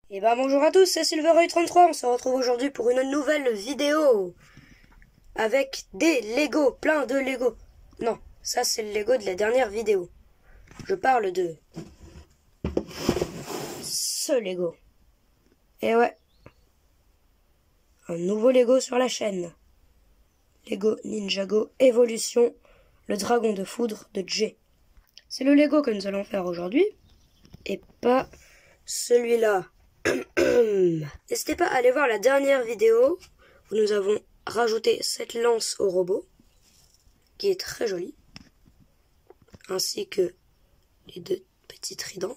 Et bah bonjour à tous, c'est Silverboy33, on se retrouve aujourd'hui pour une nouvelle vidéo avec des Lego, plein de Lego. Non, ça c'est le Lego de la dernière vidéo. Je parle de ce Lego. Et ouais, un nouveau Lego sur la chaîne. Lego Ninjago Evolution, le dragon de foudre de Jay. C'est le Lego que nous allons faire aujourd'hui, et pas celui-là. N'hésitez pas à aller voir la dernière vidéo où nous avons rajouté cette lance au robot, qui est très jolie, ainsi que les deux petits tridents.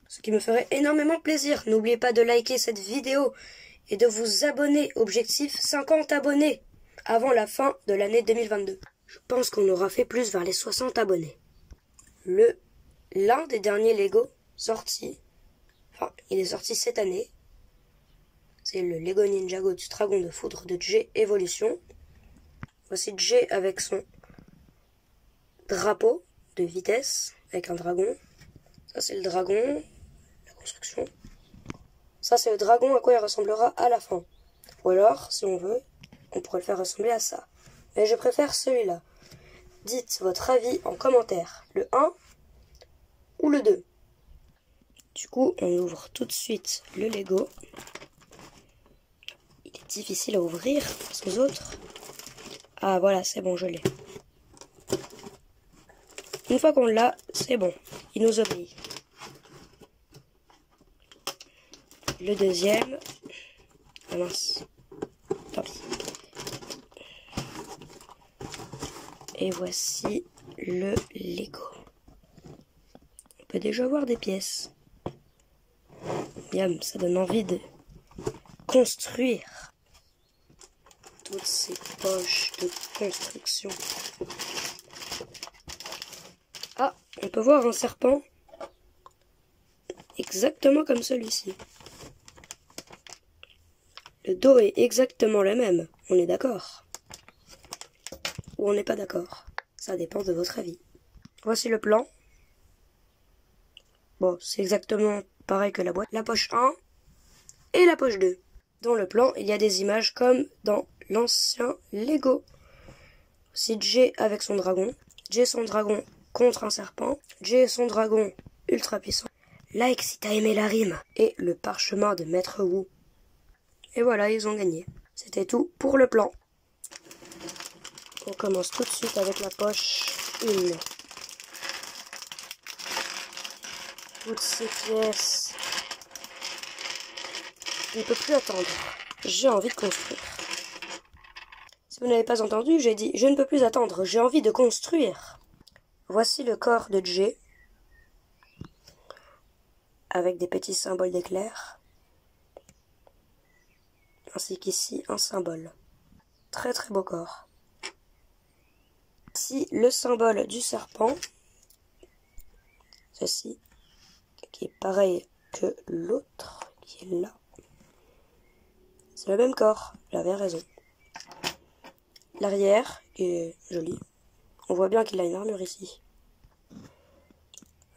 Ce qui me ferait énormément plaisir. N'oubliez pas de liker cette vidéo et de vous abonner. Objectif 50 abonnés avant la fin de l'année 2022. Je pense qu'on aura fait plus vers les 60 abonnés. L'un des derniers Lego sortis, enfin il est sorti cette année, c'est le Lego Ninjago du dragon de foudre de Jay Evolution. Voici Jay avec son drapeau de vitesse, avec un dragon. Ça c'est le dragon, la construction. Ça c'est le dragon à quoi il ressemblera à la fin. Ou alors, si on veut, on pourrait le faire ressembler à ça. Mais je préfère celui-là. Dites votre avis en commentaire. Le 1 ou le 2. Du coup, on ouvre tout de suite le Lego. Il est difficile à ouvrir face aux autres. Ah voilà, c'est bon, je l'ai. Une fois qu'on l'a, c'est bon. Il nous obéit. Le deuxième. Ah mince. Tant pis. Et voici le Lego. On peut déjà voir des pièces. Miam, ça donne envie de construire. Toutes ces poches de construction. Ah, on peut voir un serpent exactement comme celui-ci. Le dos est exactement le même, on est d'accord. Ou on n'est pas d'accord. Ça dépend de votre avis. Voici le plan. Bon, c'est exactement pareil que la boîte. La poche 1 et la poche 2. Dans le plan, il y a des images comme dans l'ancien Lego. Voici Jay avec son dragon. Jay son dragon contre un serpent. Jay son dragon ultra puissant. Like si t'as aimé la rime. Et le parchemin de Maître Wu. Et voilà, ils ont gagné. C'était tout pour le plan. On commence tout de suite avec la poche 1. Toutes ces pièces. Je ne peux plus attendre. J'ai envie de construire. Si vous n'avez pas entendu, j'ai dit je ne peux plus attendre. J'ai envie de construire. Voici le corps de Jay. Avec des petits symboles d'éclairs. Ainsi qu'ici, un symbole. Très très beau corps. Ici, le symbole du serpent. Ceci. Qui est pareil que l'autre, qui est là. C'est le même corps, j'avais raison. L'arrière, qui est joli. On voit bien qu'il a une armure ici.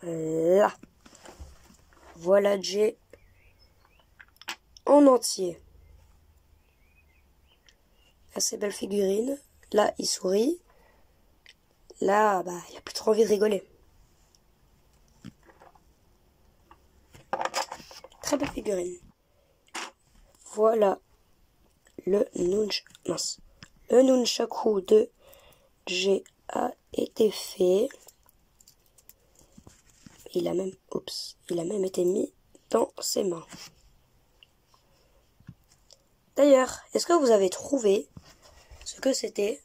Là. Voilà Jay en entier. Assez belle figurine. Là, il sourit. Là, bah, il n'y a plus trop envie de rigoler. Très belle figurine. Voilà le nunchaku de Jay a été fait. Il a même été mis dans ses mains. D'ailleurs, est-ce que vous avez trouvé ce que c'était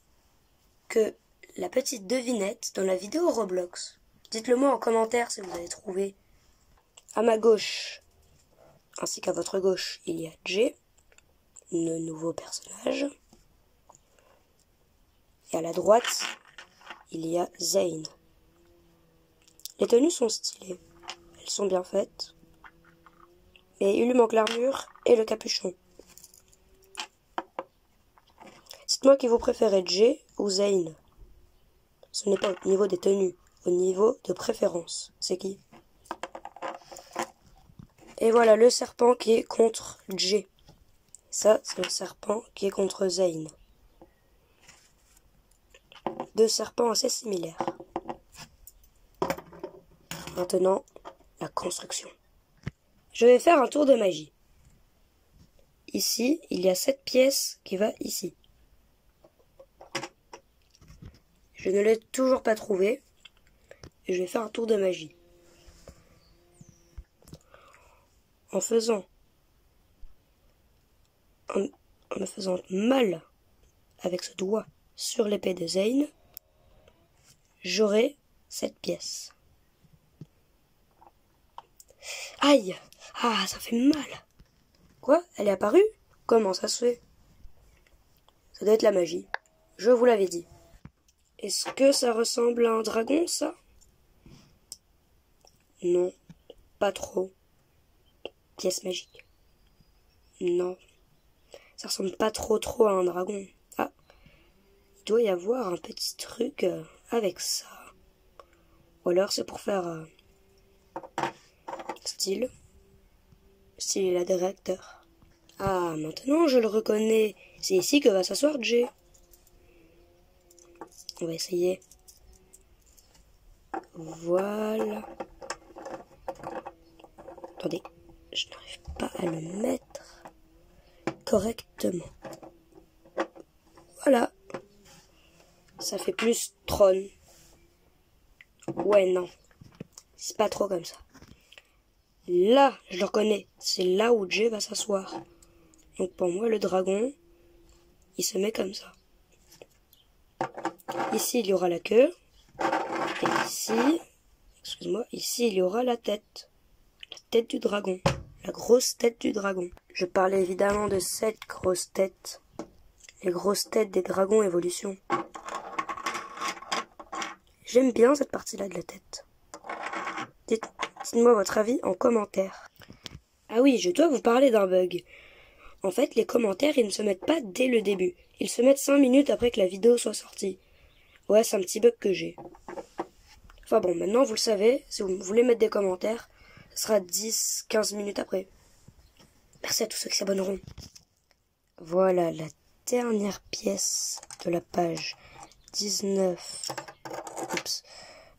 que la petite devinette dans la vidéo Roblox? Dites-le moi en commentaire si vous avez trouvé. À ma gauche, ainsi qu'à votre gauche, il y a Jay, le nouveau personnage. Et à la droite, il y a Zane. Les tenues sont stylées. Elles sont bien faites. Mais il lui manque l'armure et le capuchon. Dites-moi qui vous préférez, Jay ou Zane. Ce n'est pas au niveau des tenues, au niveau de préférence. C'est qui? Et voilà le serpent qui est contre J. Ça, c'est le serpent qui est contre Zane. Deux serpents assez similaires. Maintenant, la construction. Je vais faire un tour de magie. Ici, il y a cette pièce qui va ici. Je ne l'ai toujours pas trouvée. Et je vais faire un tour de magie. En me faisant mal avec ce doigt sur l'épée de Zane, j'aurai cette pièce. Aïe! Ah, ça fait mal! Quoi? Elle est apparue? Comment ça se fait? Ça doit être la magie. Je vous l'avais dit. Est-ce que ça ressemble à un dragon, ça? Non, pas trop. Pièce magique. Non. Ça ressemble pas trop à un dragon. Ah, il doit y avoir un petit truc avec ça. Ou alors c'est pour faire style et la directeur. Ah, maintenant je le reconnais. C'est ici que va s'asseoir Jay. On va essayer. Voilà. Attendez, je n'arrive pas à le mettre correctement. Voilà. Ça fait plus trône. Ouais, non. C'est pas trop comme ça. Là, je le reconnais. C'est là où Jay va s'asseoir. Donc pour moi, le dragon, il se met comme ça. Ici, il y aura la queue. Et ici, excuse-moi, ici, il y aura la tête. La tête du dragon. La grosse tête du dragon. Je parle évidemment de cette grosse tête. Les grosses têtes des dragons évolution. J'aime bien cette partie-là de la tête. Dites-moi votre avis en commentaire. Ah oui, je dois vous parler d'un bug. En fait, les commentaires, ils ne se mettent pas dès le début. Ils se mettent 5 minutes après que la vidéo soit sortie. Ouais, c'est un petit bug que j'ai. Enfin bon, maintenant vous le savez, si vous voulez mettre des commentaires, ce sera 10-15 minutes après. Merci à tous ceux qui s'abonneront. Voilà la dernière pièce de la page 19. Oups.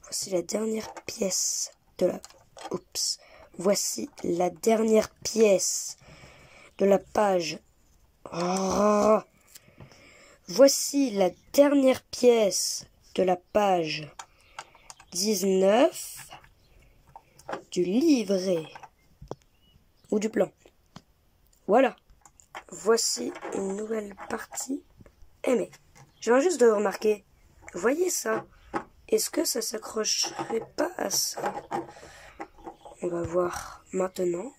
Voici la dernière pièce de la... Oups. Voici la dernière pièce de la page... Oh. Voici la dernière pièce de la page 19 du livret ou du plan. Voilà. Voici une nouvelle partie aimée. Je viens juste de remarquer. Voyez ça? Est-ce que ça s'accrocherait pas à ça? On va voir maintenant.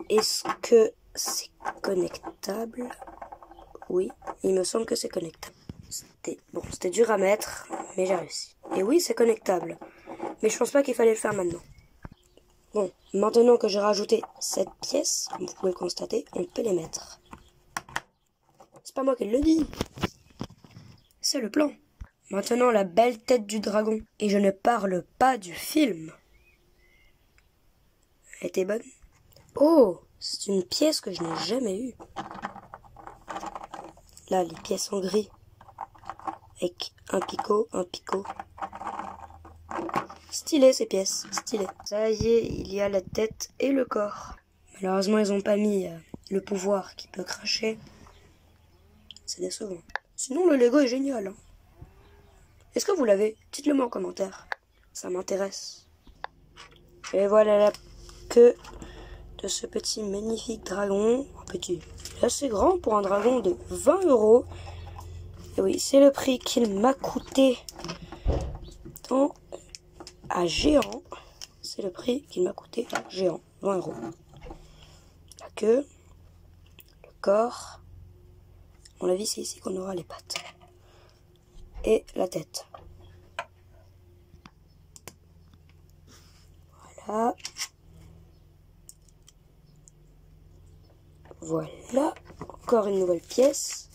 Est-ce que c'est connectable? Oui, il me semble que c'est connectable. C'était dur à mettre, mais j'ai réussi. Et oui, c'est connectable. Mais je pense pas qu'il fallait le faire maintenant. Bon, maintenant que j'ai rajouté cette pièce, comme vous pouvez le constater, on peut les mettre. C'est pas moi qui le dis. C'est le plan. Maintenant, la belle tête du dragon. Et je ne parle pas du film. Elle était bonne? Oh, c'est une pièce que je n'ai jamais eue. Là, les pièces en gris. Avec un picot. Stylé ces pièces, stylé. Ça y est, il y a la tête et le corps. Malheureusement, ils n'ont pas mis le pouvoir qui peut cracher. C'est décevant. Sinon, le Lego est génial. Hein. Est-ce que vous l'avez? Dites-le moi en commentaire. Ça m'intéresse. Et voilà la queue de ce petit magnifique dragon. Petit. Il est assez grand pour un dragon de 20 €. Et oui, c'est le prix qu'il m'a coûté à géant. C'est le prix qu'il m'a coûté à géant. 20 €. La queue. Le corps. À mon avis, c'est ici qu'on aura les pattes. Et la tête. Voilà. Voilà. Encore une nouvelle pièce.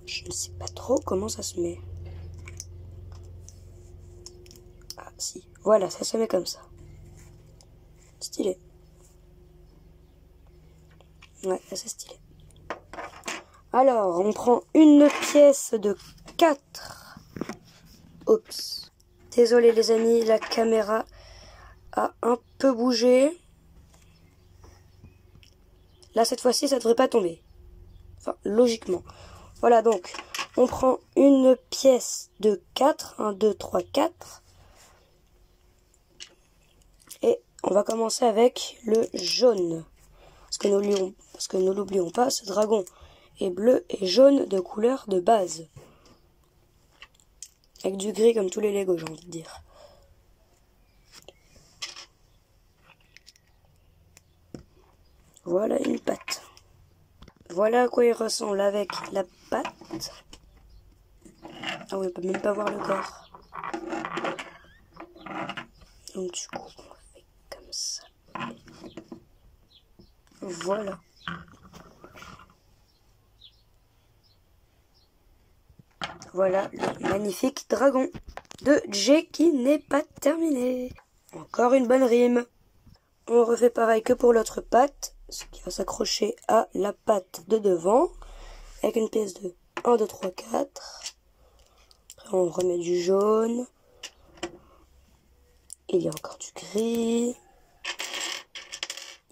Je ne sais pas trop comment ça se met. Voilà, ça se met comme ça. Stylé. Ouais, c'est stylé. Alors, on prend une pièce de 4. Oups. Désolé les amis, la caméra a un peu bougé. Là, cette fois-ci, ça devrait pas tomber. Enfin, logiquement. Voilà, donc, on prend une pièce de 4. 1, 2, 3, 4. Et on va commencer avec le jaune. Parce que ne l'oublions pas, ce dragon est bleu et jaune de couleur de base. Avec du gris comme tous les Lego, j'ai envie de dire. Voilà une patte. Voilà à quoi il ressemble avec la patte. Ah oui, on peut même pas voir le corps. Donc du coup, on fait comme ça. Voilà. Voilà le magnifique dragon de Jay qui n'est pas terminé. Encore une bonne rime. On refait pareil que pour l'autre patte, ce qui va s'accrocher à la patte de devant, avec une pièce de 1, 2, 3, 4. Après on remet du jaune. Il y a encore du gris.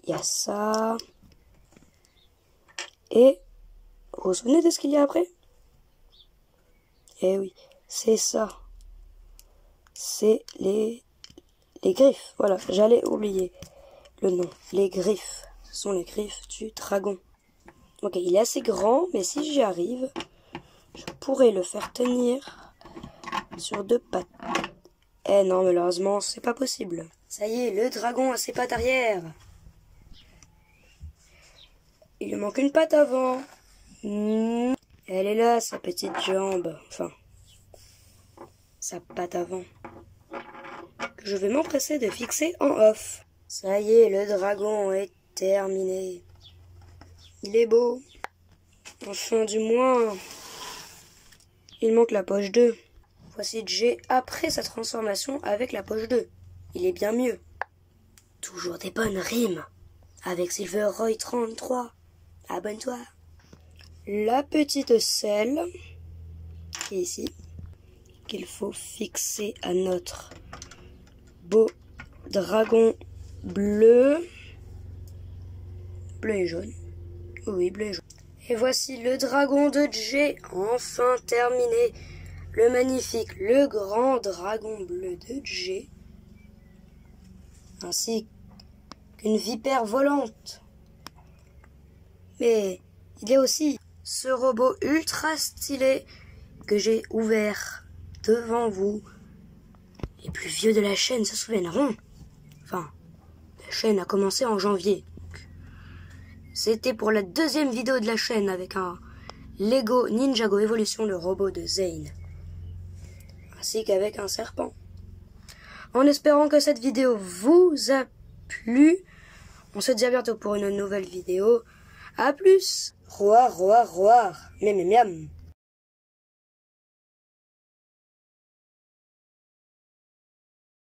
Il y a ça. Et vous vous souvenez de ce qu'il y a après? Eh oui, c'est ça. C'est les griffes. Voilà, j'allais oublier le nom. Les griffes. Ce sont les griffes du dragon. Ok, il est assez grand, mais si j'y arrive, je pourrais le faire tenir sur 2 pattes. Eh non, malheureusement, c'est pas possible. Ça y est, le dragon a ses pattes arrière. Il lui manque une patte avant. Elle est là, sa petite jambe. Enfin, sa patte avant. Que je vais m'empresser de fixer en off. Ça y est, le dragon est terminé. Il est beau. Enfin, du moins, il manque la poche 2. Voici Jay après sa transformation avec la poche 2. Il est bien mieux. Toujours des bonnes rimes. Avec Silveroy 33. Abonne-toi. La petite selle qui est ici, qu'il faut fixer à notre beau dragon bleu. Bleu et jaune. Oui, bleu et jaune. Et voici le dragon de Jay, enfin terminé. Le magnifique, le grand dragon bleu de Jay. Ainsi qu'une vipère volante. Mais il y a aussi ce robot ultra stylé que j'ai ouvert devant vous. Les plus vieux de la chaîne se souviendront. Enfin, la chaîne a commencé en janvier. C'était pour la 2e vidéo de la chaîne avec un Lego Ninjago Evolution, le robot de Zane. Ainsi qu'avec un serpent. En espérant que cette vidéo vous a plu, on se dit à bientôt pour une nouvelle vidéo. A plus. Roar, roar, roar. Miam, miam, miam.